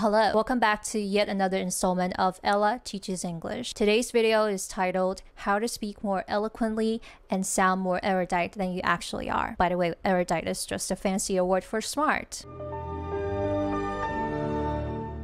hello, welcome back to yet another installment of Ella Teaches English. Today's video is titled How to Speak More Eloquently and Sound More Erudite Than You Actually Are. By the way, erudite is just a fancy word for smart.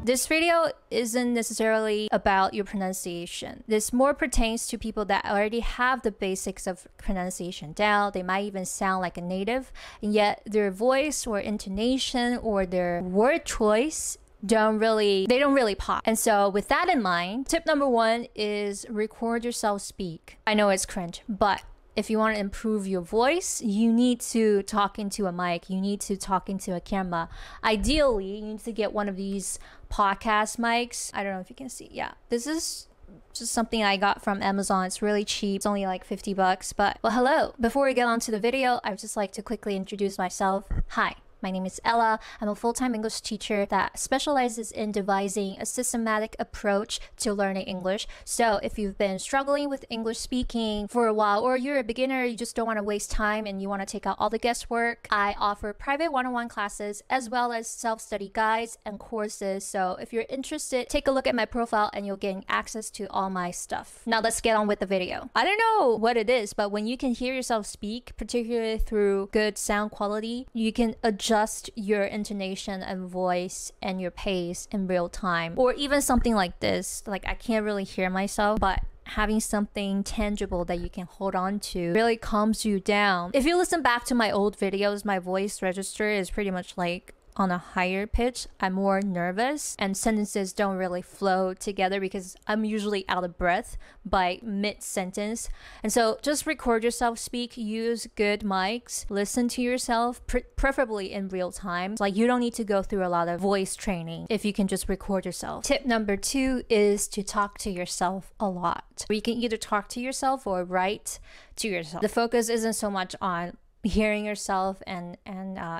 This video isn't necessarily about your pronunciation. This more pertains to people that already have the basics of pronunciation down. They might even sound like a native, and yet their voice or intonation or their word choice don't really pop. And so with that in mind, tip number 1 is record yourself speak. I know it's cringe, but if you want to improve your voice, you need to talk into a mic. You need to talk into a camera. Ideally, you need to get one of these podcast mics. I don't know if you can see. Yeah, this is just something I got from Amazon. It's really cheap. It's only like $50, but well, hello. Before we get on to the video, I would just like to quickly introduce myself. Hi. My name is Ella. I'm a full-time English teacher that specializes in devising a systematic approach to learning English. So if you've been struggling with English speaking for a while, or you're a beginner, you just don't want to waste time and you want to take out all the guesswork, I offer private one-on-one classes as well as self-study guides and courses. So if you're interested, take a look at my profile and you'll gain access to all my stuff. Now let's get on with the video. I don't know what it is, but when you can hear yourself speak, particularly through good sound quality, you can adjust your intonation and voice and your pace in real time. Or even something like this, like I can't really hear myself, but having something tangible that you can hold on to really calms you down. If you listen back to my old videos, my voice register is pretty much like on a higher pitch. I'm more nervous and sentences don't really flow together because I'm usually out of breath by mid-sentence. And so just record yourself speak, use good mics, listen to yourself, preferably in real time. Like you don't need to go through a lot of voice training if you can just record yourself. Tip number 2 is to talk to yourself a lot. You can either talk to yourself or write to yourself. The focus isn't so much on hearing yourself and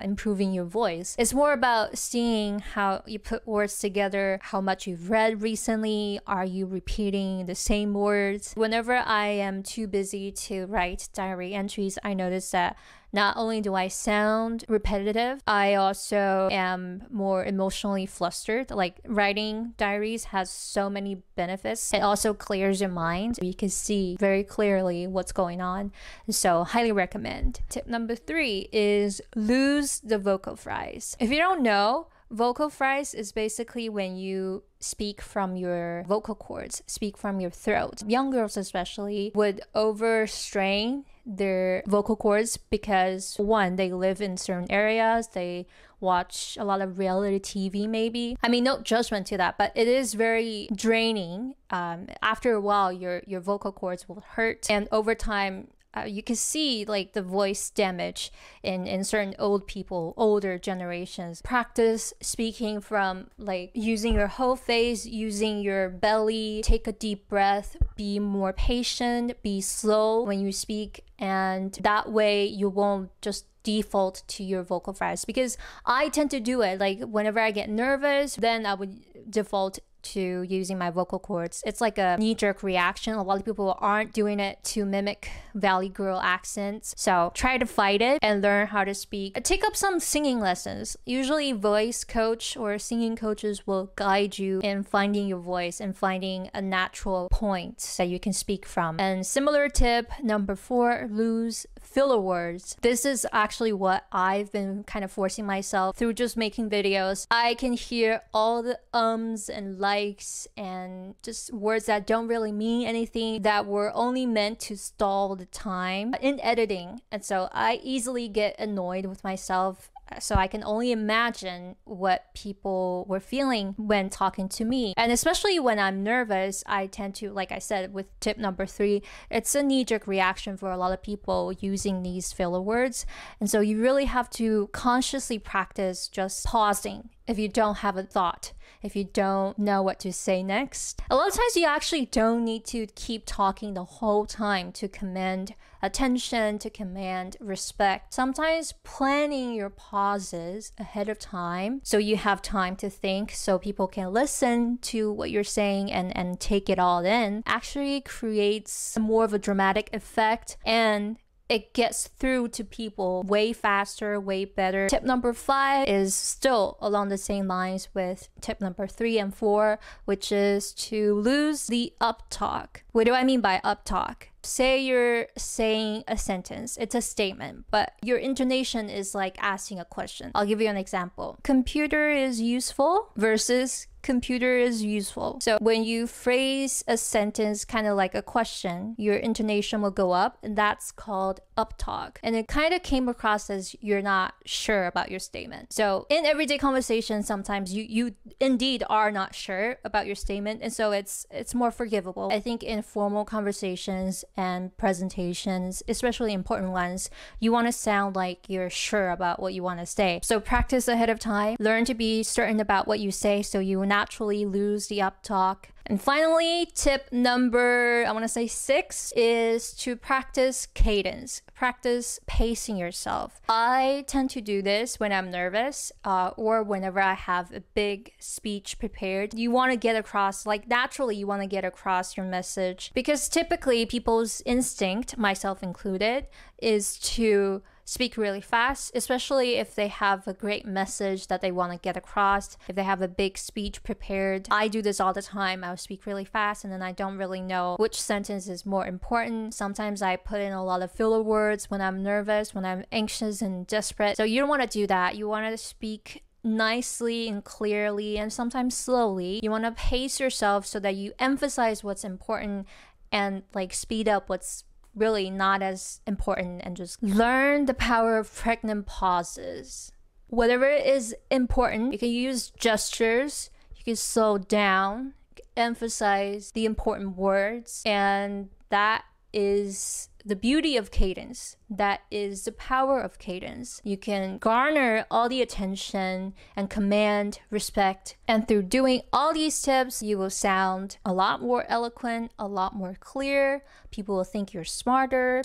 improving your voice. It's more about seeing how you put words together, how much you've read recently, are you repeating the same words. Whenever I am too busy to write diary entries, I notice that not only do I sound repetitive, I also am more emotionally flustered. Like writing diaries has so many benefits. It also clears your mind. You can see very clearly what's going on. So highly recommend. Tip number 3 is lose the vocal fries. If you don't know, vocal fries is basically when you speak from your vocal cords, speak from your throat. Young girls especially would overstrain their vocal cords because 1, they live in certain areas, they watch a lot of reality TV maybe. I mean, no judgment to that, but it is very draining. After a while, your vocal cords will hurt, and over time, you can see like the voice damage in certain older generations. Practice speaking from like using your whole face, using your belly, take a deep breath, be more patient, be slow when you speak, and that way you won't just default to your vocal fries. Because I tend to do it, like whenever I get nervous, then I would default to using my vocal cords. It's like a knee-jerk reaction. A lot of people aren't doing it to mimic Valley Girl accents. So try to fight it and learn how to speak. Take up some singing lessons. Usually voice coach or singing coaches will guide you in finding your voice and finding a natural point that you can speak from. And similar tip number 4, lose filler words. This is actually what I've been kind of forcing myself through just making videos. I can hear all the ums and likes and just words that don't really mean anything, that were only meant to stall the time in editing. And so I easily get annoyed with myself. So I can only imagine what people were feeling when talking to me. And especially when I'm nervous, I tend to, like I said, with tip number 3, it's a knee-jerk reaction for a lot of people using these filler words. And so you really have to consciously practice just pausing if you don't have a thought, if you don't know what to say next. A lot of times you actually don't need to keep talking the whole time to command attention, to command respect. Sometimes planning your pauses ahead of time so you have time to think, so people can listen to what you're saying and take it all in, actually creates more of a dramatic effect and it gets through to people way faster, way better. Tip number 5 is still along the same lines with tip number 3 and 4, which is to lose the uptalk. What do I mean by uptalk? Say you're saying a sentence, it's a statement, but your intonation is like asking a question. I'll give you an example. Computer is useful versus computer is useful. So when you phrase a sentence kind of like a question, your intonation will go up, and that's called uptalk. And it kind of came across as you're not sure about your statement. So in everyday conversation, sometimes you indeed are not sure about your statement, and so it's more forgivable. I think in formal conversations and presentations, especially important ones, you want to sound like you're sure about what you want to say. So practice ahead of time. Learn to be certain about what you say so you naturally lose the uptalk. And finally, tip number, I want to say 6, is to practice cadence. Practice pacing yourself. I tend to do this when I'm nervous or whenever I have a big speech prepared. You want to get across, like naturally you want to get across your message, because typically people's instinct, myself included, is to speak really fast, especially if they have a great message that they want to get across. If they have a big speech prepared, I do this all the time. I'll speak really fast and then I don't really know which sentence is more important. Sometimes I put in a lot of filler words when I'm nervous, when I'm anxious and desperate. So you don't want to do that. You want to speak nicely and clearly and sometimes slowly. You want to pace yourself so that you emphasize what's important and like speed up what's really not as important, and just learn the power of pregnant pauses. Whatever is important, you can use gestures, you can slow down, you can emphasize the important words, and that is the beauty of cadence. That is the power of cadence. You can garner all the attention and command respect. And through doing all these tips, you will sound a lot more eloquent, a lot more clear. People will think you're smarter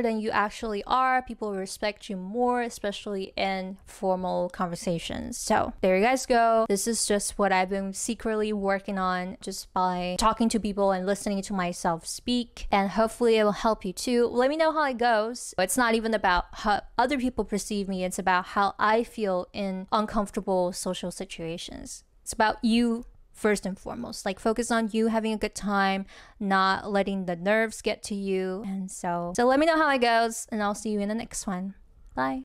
than you actually are. People will respect you more, especially in formal conversations. So there you guys go. This is just what I've been secretly working on just by talking to people and listening to myself speak. And hopefully it will help you too. Let me know how it goes. It's not even about how other people perceive me. It's about how I feel in uncomfortable social situations. It's about you first and foremost. Like focus on you having a good time, not letting the nerves get to you. And so let me know how it goes, and I'll see you in the next one. Bye.